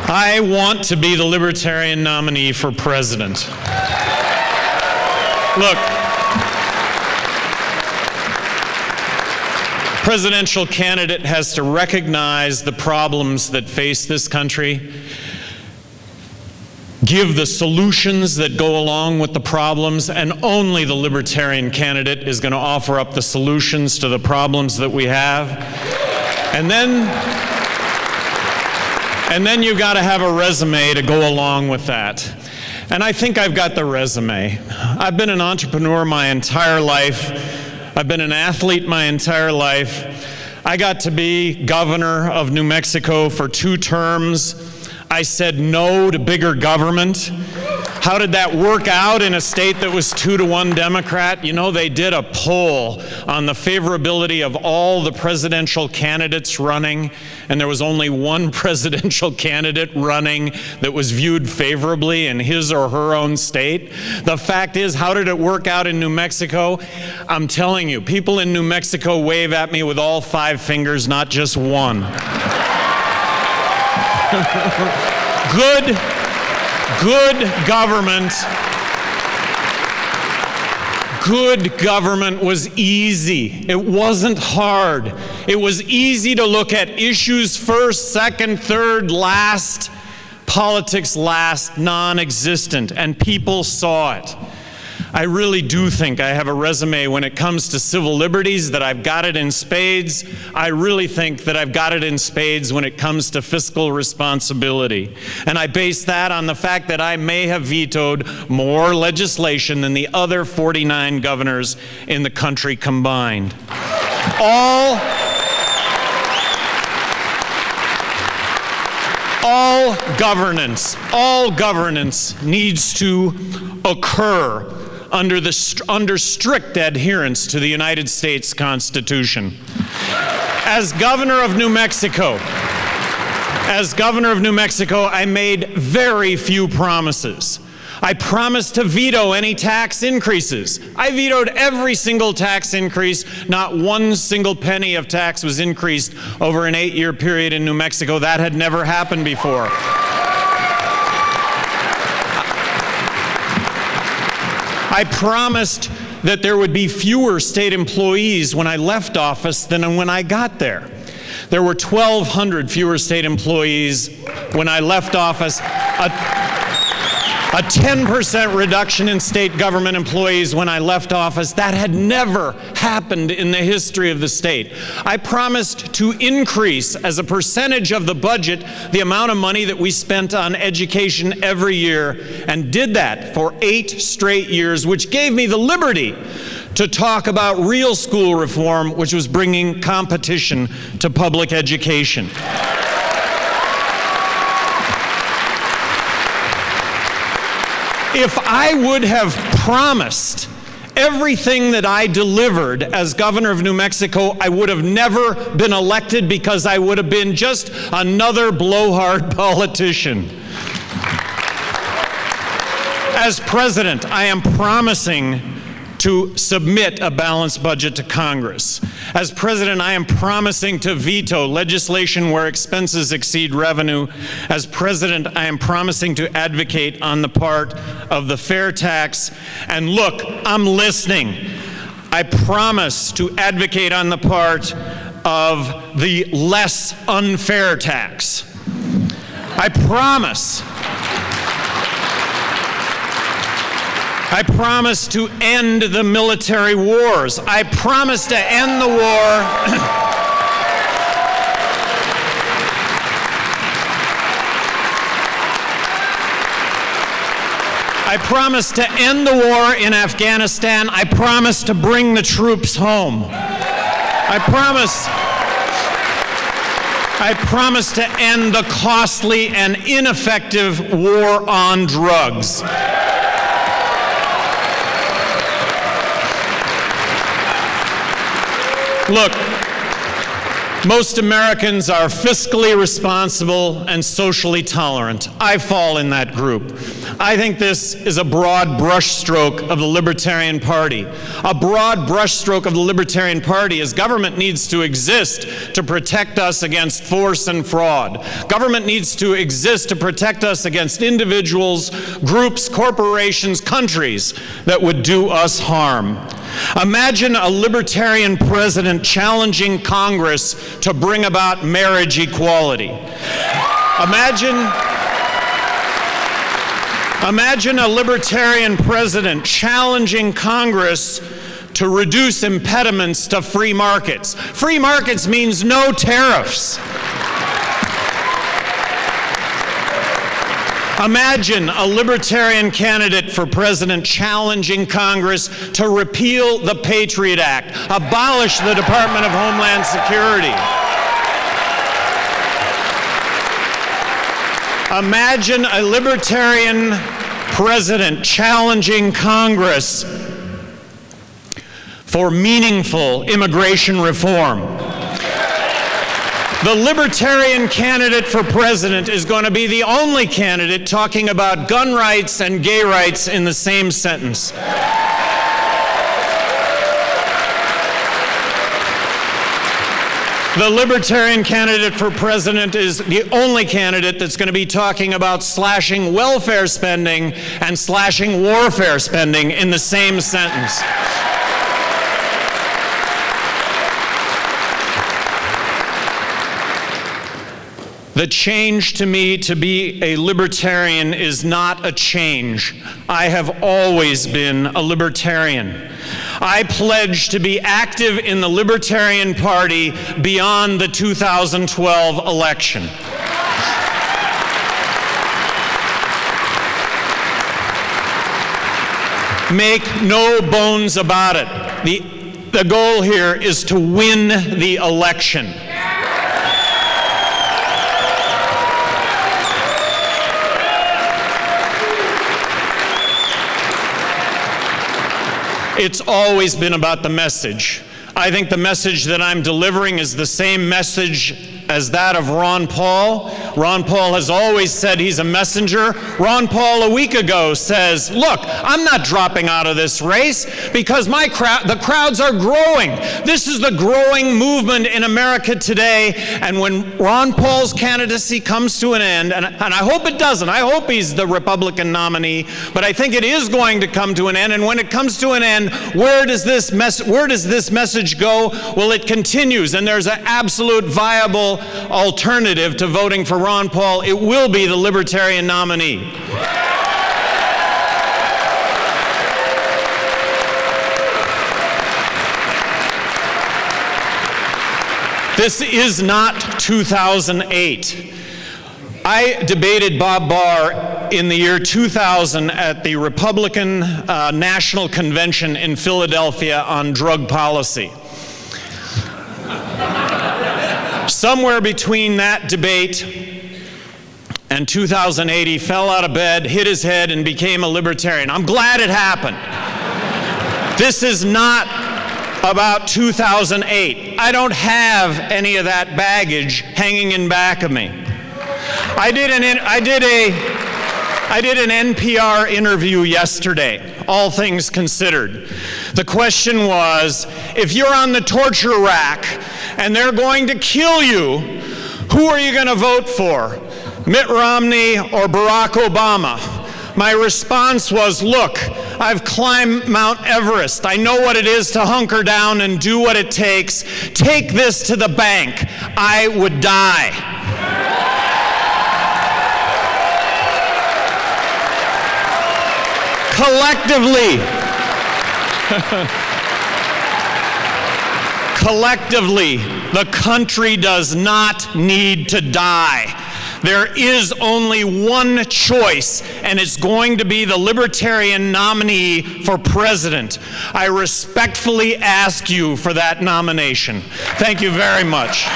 I want to be the Libertarian nominee for president. Look, presidential candidate has to recognize the problems that face this country, give the solutions that go along with the problems, and only the Libertarian candidate is going to offer up the solutions to the problems that we have. And then you've got to have a resume to go along with that. And I think I've got the resume. I've been an entrepreneur my entire life. I've been an athlete my entire life. I got to be governor of New Mexico for 2 terms. I said no to bigger government. How did that work out in a state that was 2-to-1 Democrat? You know, they did a poll on the favorability of all the presidential candidates running, and there was only one presidential candidate running that was viewed favorably in his or her own state. The fact is, how did it work out in New Mexico? I'm telling you, people in New Mexico wave at me with all 5 fingers, not just one. Good government was easy. It wasn't hard. It was easy to look at issues first, second, third, last, politics last, non-existent, and people saw it. I really do think I have a resume when it comes to civil liberties, that I've got it in spades. I really think that I've got it in spades when it comes to fiscal responsibility. And I base that on the fact that I may have vetoed more legislation than the other 49 governors in the country combined. All governance needs to occur under strict adherence to the United States Constitution. As governor of New Mexico, I made very few promises. I promised to veto any tax increases. I vetoed every single tax increase. Not one single penny of tax was increased over an 8-year period in New Mexico. That had never happened before. I promised that there would be fewer state employees when I left office than when I got there. There were 1,200 fewer state employees when I left office. A 10% reduction in state government employees when I left office. That had never happened in the history of the state. I promised to increase, as a percentage of the budget, the amount of money that we spent on education every year, and did that for 8 straight years, which gave me the liberty to talk about real school reform, which was bringing competition to public education. If I would have promised everything that I delivered as governor of New Mexico, I would have never been elected, because I would have been just another blowhard politician. As president, I am promising to submit a balanced budget to Congress. As president, I am promising to veto legislation where expenses exceed revenue. As president, I am promising to advocate on the part of the fair tax. And look, I'm listening. I promise to advocate on the part of the less unfair tax. I promise to end the military wars. I promise to end the war. I promise to end the war in Afghanistan. I promise to bring the troops home. I promise to end the costly and ineffective war on drugs. Look, Most Americans are fiscally responsible and socially tolerant. I fall in that group. I think this is a broad brushstroke of the Libertarian Party. A broad brushstroke of the Libertarian Party is government needs to exist to protect us against force and fraud. Government needs to exist to protect us against individuals, groups, corporations, countries that would do us harm. Imagine a libertarian president challenging Congress to bring about marriage equality. Imagine a libertarian president challenging Congress to reduce impediments to free markets. Free markets means no tariffs. Imagine a libertarian candidate for president challenging Congress to repeal the Patriot Act, abolish the Department of Homeland Security. Imagine a libertarian president challenging Congress for meaningful immigration reform. The libertarian candidate for president is going to be the only candidate talking about gun rights and gay rights in the same sentence. The libertarian candidate for president is the only candidate that's going to be talking about slashing welfare spending and slashing warfare spending in the same sentence. The change to me to be a libertarian is not a change. I have always been a libertarian. I pledge to be active in the Libertarian Party beyond the 2012 election. Make no bones about it. The goal here is to win the election. It's always been about the message. I think the message that I'm delivering is the same message as that of Ron Paul. Ron Paul has always said he's a messenger. Ron Paul a week ago says, look, I'm not dropping out of this race because the crowds are growing. This is the growing movement in America today. And when Ron Paul's candidacy comes to an end, and I hope it doesn't, I hope he's the Republican nominee, but I think it is going to come to an end. And when it comes to an end, where does this message go? Well, it continues, and there's an absolute viable alternative to voting for Ron Paul. It will be the Libertarian nominee. This is not 2008. I debated Bob Barr in the year 2000 at the Republican National Convention in Philadelphia on drug policy. Somewhere between that debate and 2008, he fell out of bed, hit his head, and became a libertarian. I'm glad it happened. This is not about 2008. I don't have any of that baggage hanging in back of me. I did an NPR interview yesterday, all things considered. The question was, if you're on the torture rack and they're going to kill you, who are you going to vote for? Mitt Romney or Barack Obama? My response was, look, I've climbed Mount Everest. I know what it is to hunker down and do what it takes. Take this to the bank. I would die. Collectively, the country does not need to die. There is only one choice, and it's going to be the Libertarian nominee for president. I respectfully ask you for that nomination. Thank you very much.